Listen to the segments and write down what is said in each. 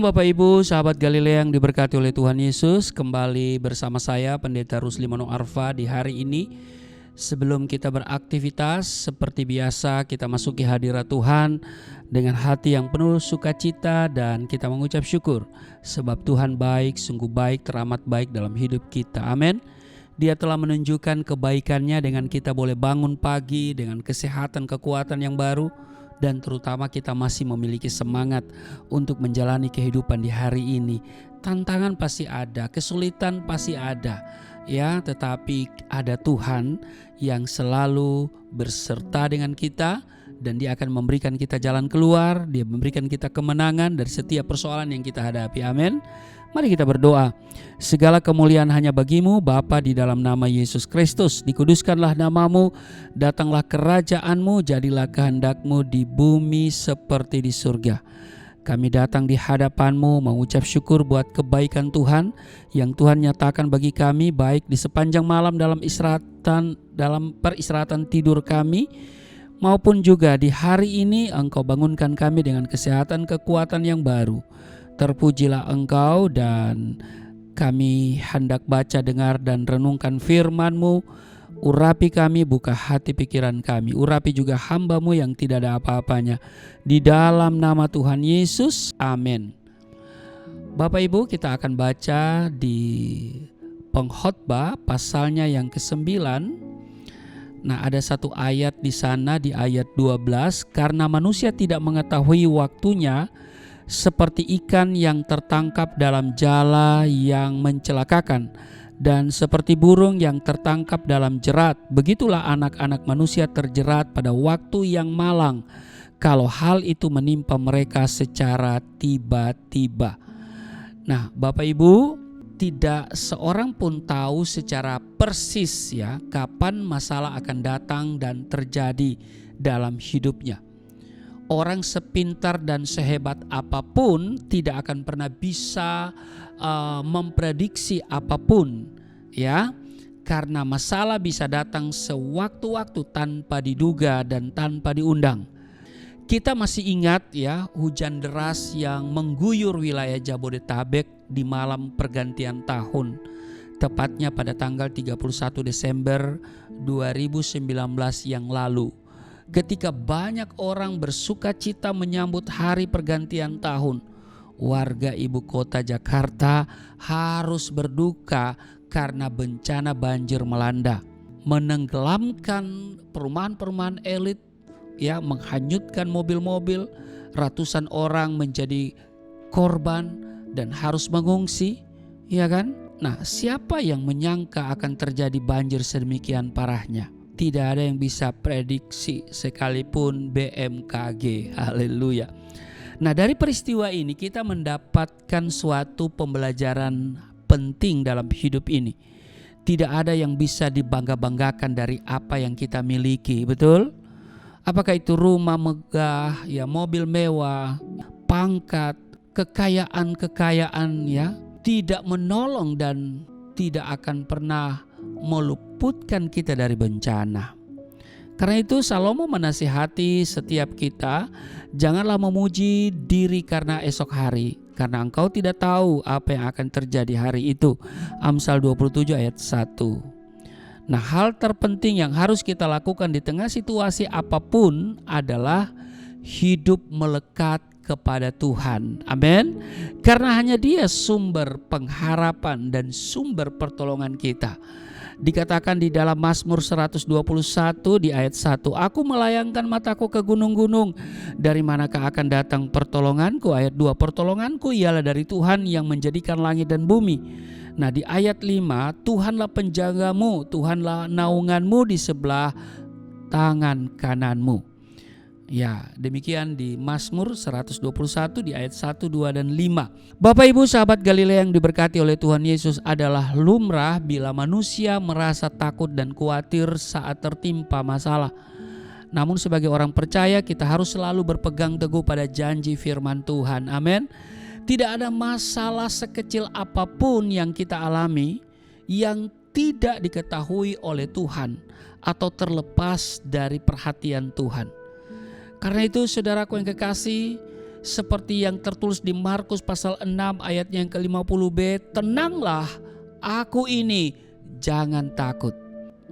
Shalom Bapak Ibu, sahabat Galilea yang diberkati oleh Tuhan Yesus. Kembali bersama saya Pendeta Rusli Manung Arfa di hari ini. Sebelum kita beraktivitas, seperti biasa kita masuki hadirat Tuhan dengan hati yang penuh sukacita dan kita mengucap syukur. Sebab Tuhan baik, sungguh baik, teramat baik dalam hidup kita. Amin. Dia telah menunjukkan kebaikannya dengan kita boleh bangun pagi dengan kesehatan, kekuatan yang baru. Dan terutama kita masih memiliki semangat untuk menjalani kehidupan di hari ini. Tantangan pasti ada, kesulitan pasti ada, ya. Tetapi ada Tuhan yang selalu berserta dengan kita dan Dia akan memberikan kita jalan keluar. Dia memberikan kita kemenangan dari setiap persoalan yang kita hadapi. Amin. Mari kita berdoa. Segala kemuliaan hanya bagimu Bapa, di dalam nama Yesus Kristus. Dikuduskanlah namamu, datanglah kerajaanmu, jadilah kehendakmu di bumi seperti di surga. Kami datang di hadapanmu mengucap syukur buat kebaikan Tuhan yang Tuhan nyatakan bagi kami, baik di sepanjang malam dalam peristirahatan tidur kami, maupun juga di hari ini Engkau bangunkan kami dengan kesehatan, kekuatan yang baru. Terpujilah Engkau, dan kami hendak baca, dengar, dan renungkan firman-Mu. Urapi kami, buka hati pikiran kami. Urapi juga hamba-Mu yang tidak ada apa-apanya. Di dalam nama Tuhan Yesus, amin. Bapak Ibu, kita akan baca di Pengkhotbah pasalnya yang ke-9. Nah, ada satu ayat di sana, di ayat 12. Karena manusia tidak mengetahui waktunya, seperti ikan yang tertangkap dalam jala yang mencelakakan, dan seperti burung yang tertangkap dalam jerat, begitulah anak-anak manusia terjerat pada waktu yang malang, kalau hal itu menimpa mereka secara tiba-tiba. Nah, Bapak Ibu, tidak seorang pun tahu secara persis ya kapan masalah akan datang dan terjadi dalam hidupnya. Orang sepintar dan sehebat apapun tidak akan pernah bisa memprediksi apapun, ya, karena masalah bisa datang sewaktu-waktu tanpa diduga dan tanpa diundang. Kita masih ingat ya hujan deras yang mengguyur wilayah Jabodetabek di malam pergantian tahun, tepatnya pada tanggal 31 Desember 2019 yang lalu. Ketika banyak orang bersukacita menyambut hari pergantian tahun, warga ibu kota Jakarta harus berduka karena bencana banjir melanda, menenggelamkan perumahan-perumahan elit, ya, menghanyutkan mobil-mobil. Ratusan orang menjadi korban dan harus mengungsi, ya kan? Nah, siapa yang menyangka akan terjadi banjir sedemikian parahnya? Tidak ada yang bisa prediksi sekalipun BMKG. Haleluya. Nah, dari peristiwa ini kita mendapatkan suatu pembelajaran penting dalam hidup ini. Tidak ada yang bisa dibangga-banggakan dari apa yang kita miliki, betul? Apakah itu rumah megah, ya, mobil mewah, pangkat, kekayaan ya, tidak menolong dan tidak akan pernah meluputkan kita dari bencana. Karena itu Salomo menasihati setiap kita, janganlah memuji diri karena esok hari, karena engkau tidak tahu apa yang akan terjadi hari itu. Amsal 27 ayat 1. Nah, hal terpenting yang harus kita lakukan di tengah situasi apapun adalah hidup melekat kepada Tuhan. Amin. Karena hanya Dia sumber pengharapan dan sumber pertolongan kita. Dikatakan di dalam Mazmur 121 di ayat 1, aku melayangkan mataku ke gunung-gunung, dari manakah akan datang pertolonganku? Ayat 2, pertolonganku ialah dari Tuhan yang menjadikan langit dan bumi. Nah, di ayat 5, Tuhanlah penjagamu, Tuhanlah naunganmu di sebelah tangan kananmu. Ya, demikian di Mazmur 121 di ayat 1, 2, dan 5. Bapak Ibu sahabat Galilea yang diberkati oleh Tuhan Yesus, adalah lumrah bila manusia merasa takut dan khawatir saat tertimpa masalah. Namun sebagai orang percaya kita harus selalu berpegang teguh pada janji firman Tuhan. Amin. Tidak ada masalah sekecil apapun yang kita alami yang tidak diketahui oleh Tuhan atau terlepas dari perhatian Tuhan. Karena itu saudaraku yang kekasih, seperti yang tertulis di Markus pasal 6 ayatnya yang ke-50b, tenanglah, aku ini, jangan takut.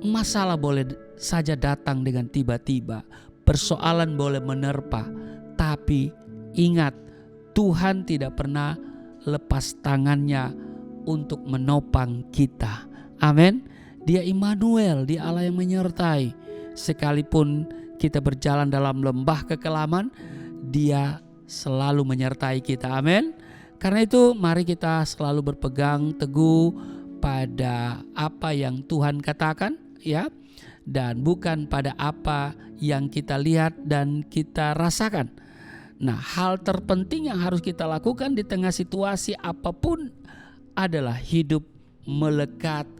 Masalah boleh saja datang dengan tiba-tiba, persoalan boleh menerpa, tapi ingat, Tuhan tidak pernah lepas tangannya untuk menopang kita. Amin. Dia Immanuel, Dia Allah yang menyertai. Sekalipun kita berjalan dalam lembah kekelaman, Dia selalu menyertai kita. Amin. Karena itu mari kita selalu berpegang teguh pada apa yang Tuhan katakan, ya, dan bukan pada apa yang kita lihat dan kita rasakan. Nah, hal terpenting yang harus kita lakukan di tengah situasi apapun adalah hidup melekat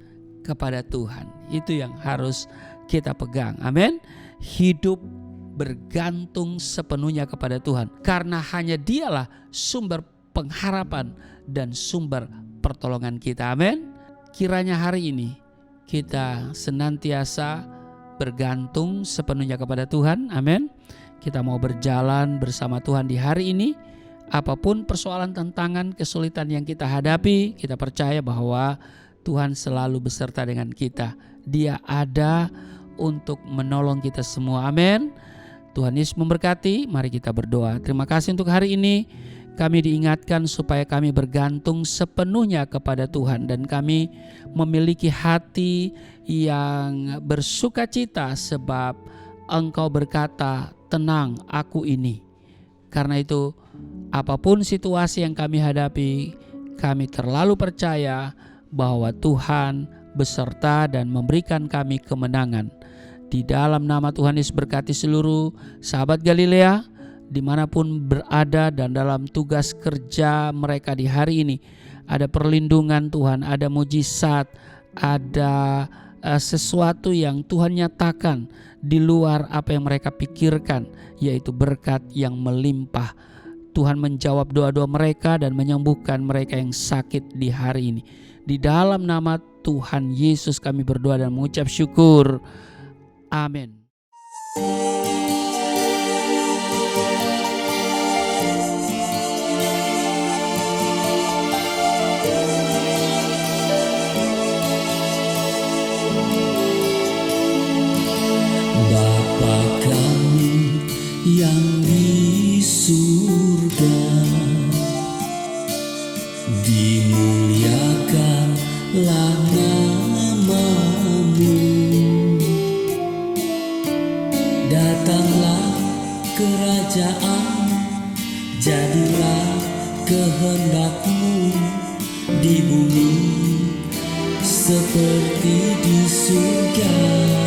kepada Tuhan. Itu yang harus kita pegang. Amin. Hidup bergantung sepenuhnya kepada Tuhan, karena hanya Dialah sumber pengharapan dan sumber pertolongan kita. Amin. Kiranya hari ini kita senantiasa bergantung sepenuhnya kepada Tuhan. Amin. Kita mau berjalan bersama Tuhan di hari ini. Apapun persoalan, tantangan, kesulitan yang kita hadapi, kita percaya bahwa Tuhan selalu beserta dengan kita. Dia ada untuk menolong kita semua. Amin. Tuhan Yesus memberkati. Mari kita berdoa. Terima kasih untuk hari ini. Kami diingatkan supaya kami bergantung sepenuhnya kepada Tuhan, dan kami memiliki hati yang bersukacita sebab Engkau berkata, tenang, aku ini. Karena itu apapun situasi yang kami hadapi, kami terlalu percaya bahwa Tuhan beserta dan memberikan kami kemenangan. Di dalam nama Tuhan Yesus berkati seluruh sahabat Galilea dimanapun berada dan dalam tugas kerja mereka di hari ini. Ada perlindungan Tuhan, ada mujizat, ada sesuatu yang Tuhan nyatakan di luar apa yang mereka pikirkan, yaitu berkat yang melimpah. Tuhan menjawab doa-doa mereka dan menyembuhkan mereka yang sakit di hari ini. Di dalam nama Tuhan Yesus kami berdoa dan mengucap syukur. Amin. Bapa kami yang di surga, dimuliakanlah nama-Mu. Datanglah kerajaan, jadilah kehendak-Mu di bumi seperti di surga.